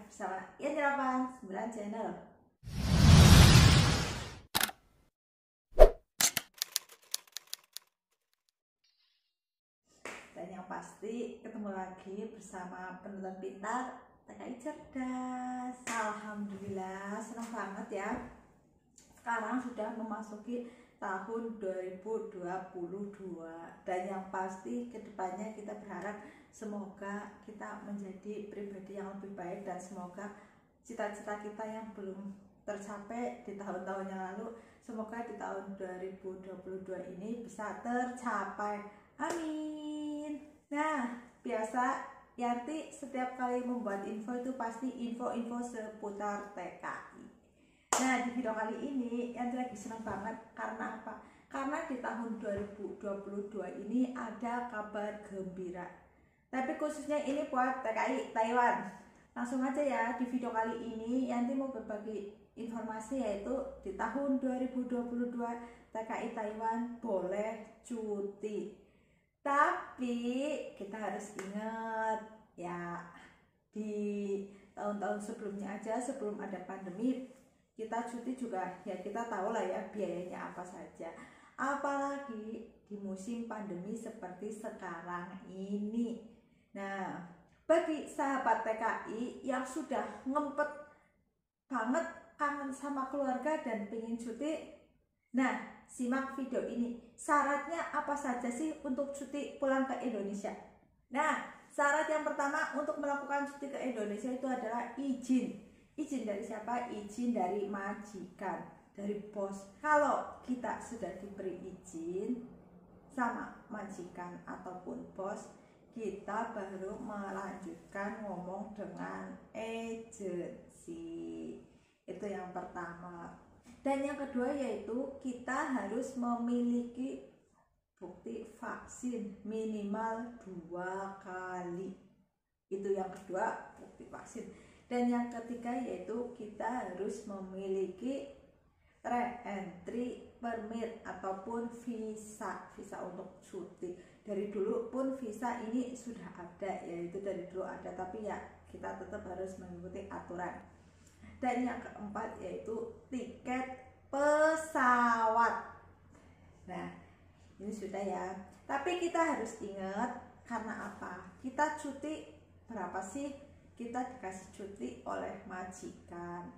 bersama Yanti 89 Channel. Dan yang pasti ketemu lagi bersama Penonton Pintar TKI Cerdas. Alhamdulillah, senang banget ya. Sekarang sudah memasuki tahun 2022 dan yang pasti kedepannya kita berharap semoga kita menjadi pribadi yang lebih baik dan semoga cita-cita kita yang belum tercapai di tahun-tahun yang lalu semoga di tahun 2022 ini bisa tercapai. Amin. Nah, biasa Yanti setiap kali membuat info itu pasti info-info seputar TKI. Nah, di video kali ini Yanti lagi senang banget karena apa? Karena di tahun 2022 ini ada kabar gembira. Tapi khususnya ini buat TKI Taiwan. Langsung aja ya, di video kali ini Yanti mau berbagi informasi yaitu di tahun 2022 TKI Taiwan boleh cuti. Tapi kita harus ingat ya, di tahun-tahun sebelumnya aja sebelum ada pandemi kita cuti juga ya kita tahu lah ya biayanya apa saja, apalagi di musim pandemi seperti sekarang ini. Nah, bagi sahabat TKI yang sudah ngempet banget kangen sama keluarga dan pengen cuti, nah simak video ini. Syaratnya apa saja sih untuk cuti pulang ke Indonesia? Nah, syarat yang pertama untuk melakukan cuti ke Indonesia itu adalah izin. Izin dari siapa? Izin dari majikan, dari bos. Kalau kita sudah diberi izin sama majikan ataupun bos, kita baru melanjutkan ngomong dengan agensi. Itu yang pertama. Dan yang kedua yaitu kita harus memiliki bukti vaksin minimal 2 kali. Itu yang kedua, bukti vaksin. Dan yang ketiga yaitu kita harus memiliki re-entry permit ataupun visa untuk cuti. Dari dulu pun visa ini sudah ada, yaitu dari dulu ada, tapi ya kita tetap harus mengikuti aturan. Dan yang keempat yaitu tiket pesawat. Nah, ini sudah ya. Tapi kita harus ingat, karena apa? Kita cuti berapa sih? Kita dikasih cuti oleh majikan.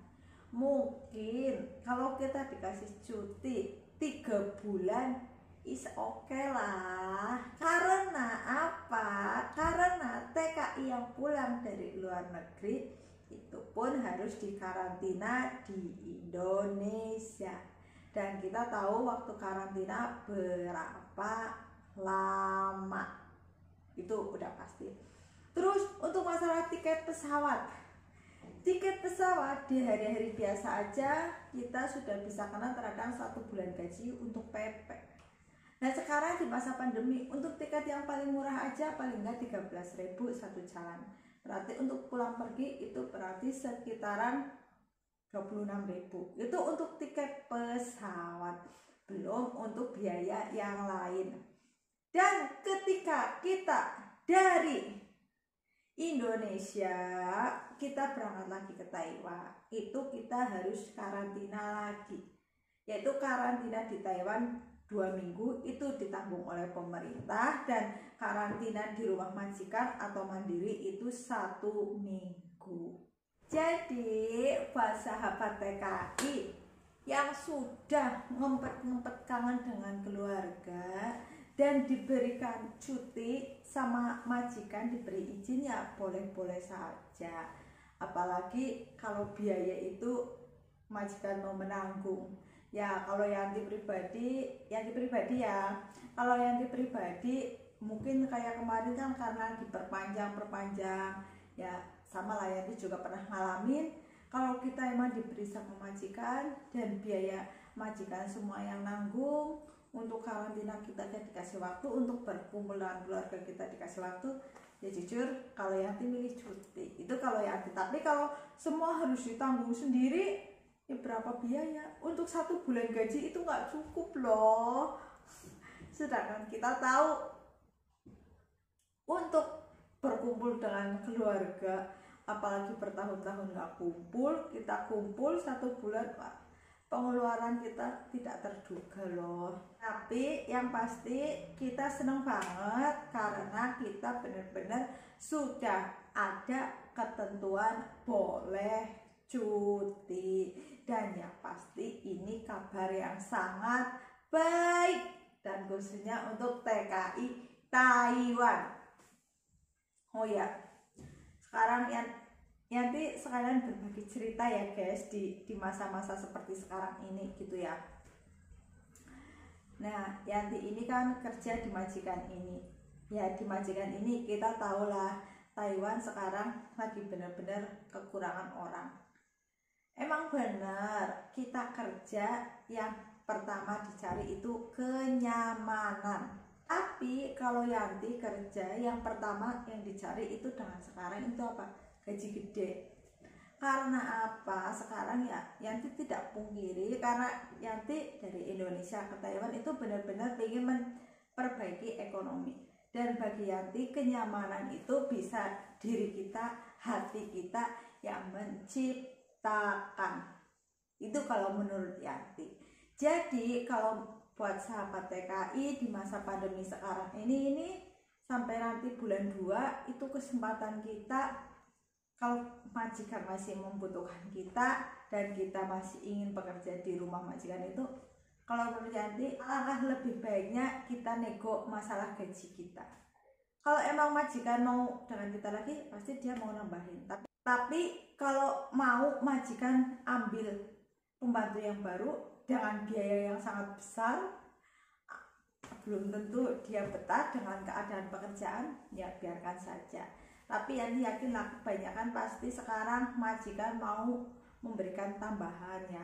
Mungkin kalau kita dikasih cuti 3 bulan is okay lah. Karena apa? Karena TKI yang pulang dari luar negeri itu pun harus dikarantina di Indonesia. Dan kita tahu waktu karantina berapa lama. Itu udah pasti. Terus untuk masalah tiket pesawat. Tiket pesawat di hari-hari biasa aja kita sudah bisa kena terkadang 1 bulan gaji untuk PP. Nah, sekarang di masa pandemi untuk tiket yang paling murah aja paling enggak 13.000 satu jalan. Berarti untuk pulang pergi itu berarti sekitaran 26.000. Itu untuk tiket pesawat. Belum untuk biaya yang lain. Dan ketika kita dari Indonesia kita berangkat lagi ke Taiwan, itu kita harus karantina lagi, yaitu karantina di Taiwan 2 minggu itu ditanggung oleh pemerintah, dan karantina di rumah majikan atau mandiri itu 1 minggu. Jadi buat sahabat TKI yang sudah ngempet kangen dengan keluarga dan diberikan cuti sama majikan, diberi izin ya boleh-boleh saja. Apalagi kalau biaya itu majikan mau menanggung. Ya kalau Yanti pribadi ya. Kalau Yanti pribadi mungkin kayak kemarin kan karena diperpanjang ya, sama lah Yanti juga pernah ngalamin. Kalau kita emang diberi sama majikan dan biaya majikan semua yang nanggung, untuk karantina kita dikasih waktu, untuk berkumpul dengan keluarga kita dikasih waktu, ya jujur kalau Yanti milih cuti. Itu kalau Yanti. Tapi kalau semua harus ditanggung sendiri, ya berapa biaya? Untuk 1 bulan gaji itu nggak cukup loh. Sedangkan kita tahu untuk berkumpul dengan keluarga, apalagi bertahun-tahun nggak kumpul, kita kumpul 1 bulan, Pak, pengeluaran kita tidak terduga loh. Tapi yang pasti kita seneng banget karena kita benar-benar sudah ada ketentuan boleh cuti. Dan yang pasti ini kabar yang sangat baik, dan khususnya untuk TKI Taiwan. Oh ya, sekarang Yanti sekalian berbagi cerita ya guys, di masa-masa seperti sekarang ini gitu ya. Nah, Yanti ini kan kerja di majikan ini. Ya, di majikan ini kita tahulah Taiwan sekarang lagi benar-benar kekurangan orang. Emang benar, kita kerja yang pertama dicari itu kenyamanan. Tapi kalau Yanti kerja yang pertama yang dicari itu dengan sekarang itu apa? Gaji gede. Karena apa? Sekarang ya Yanti tidak pungkiri, karena Yanti dari Indonesia ke Taiwan itu benar-benar ingin memperbaiki ekonomi. Dan bagi Yanti kenyamanan itu bisa diri kita, hati kita yang menciptakan. Itu kalau menurut Yanti. Jadi kalau buat sahabat TKI di masa pandemi sekarang ini sampai nanti bulan 2 itu kesempatan kita, kalau majikan masih membutuhkan kita dan kita masih ingin bekerja di rumah majikan itu, kalau menurut Yanti alangkah lebih baiknya kita nego masalah gaji kita. Kalau emang majikan mau dengan kita lagi, pasti dia mau nambahin. Tapi kalau mau majikan ambil pembantu yang baru dengan biaya yang sangat besar, belum tentu dia betah dengan keadaan pekerjaan, ya biarkan saja. Tapi yang yakinlah kebanyakan pasti sekarang majikan mau memberikan tambahan ya,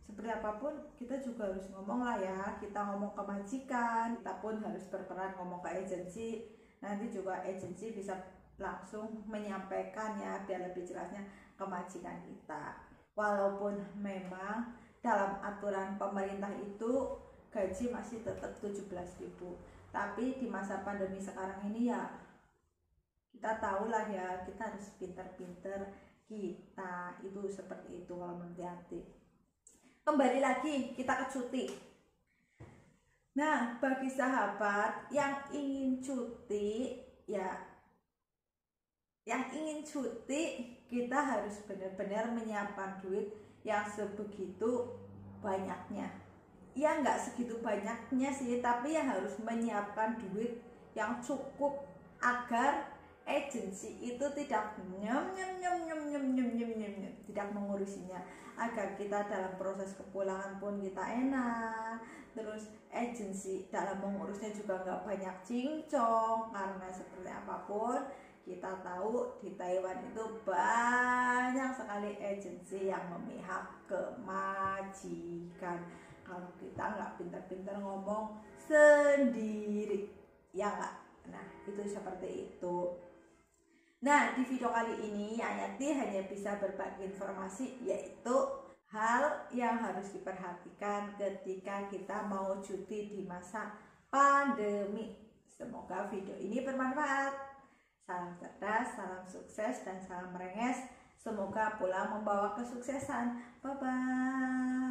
seperti apapun kita juga harus ngomong lah ya. Kita ngomong ke majikan, kita pun harus berperan ngomong ke agensi. Nanti juga agensi bisa langsung menyampaikan ya, biar lebih jelasnya ke majikan kita. Walaupun memang dalam aturan pemerintah itu gaji masih tetap 17.000, tapi di masa pandemi sekarang ini ya kita tahulah ya, kita harus pinter-pinter, kita itu seperti itu kalau menurut Yanti. Kembali lagi kita ke cuti. Nah, bagi sahabat yang ingin cuti ya, kita harus benar-benar menyiapkan duit yang sebegitu banyaknya. Ya nggak segitu banyaknya sih, tapi ya harus menyiapkan duit yang cukup agar agensi itu tidak tidak mengurusinya, agar kita dalam proses kepulangan pun kita enak, terus agensi dalam mengurusnya juga nggak banyak cincong. Karena seperti apapun kita tahu di Taiwan itu banyak sekali agensi yang memihak ke majikan. Kalau kita nggak pintar-pintar ngomong sendiri, ya nggak? Nah, itu seperti itu. Nah, di video kali ini Yanti hanya bisa berbagi informasi, yaitu hal yang harus diperhatikan ketika kita mau cuti di masa pandemi. Semoga video ini bermanfaat. Salam cerdas, salam sukses, dan salam merenges. Semoga pulang membawa kesuksesan. Bye-bye.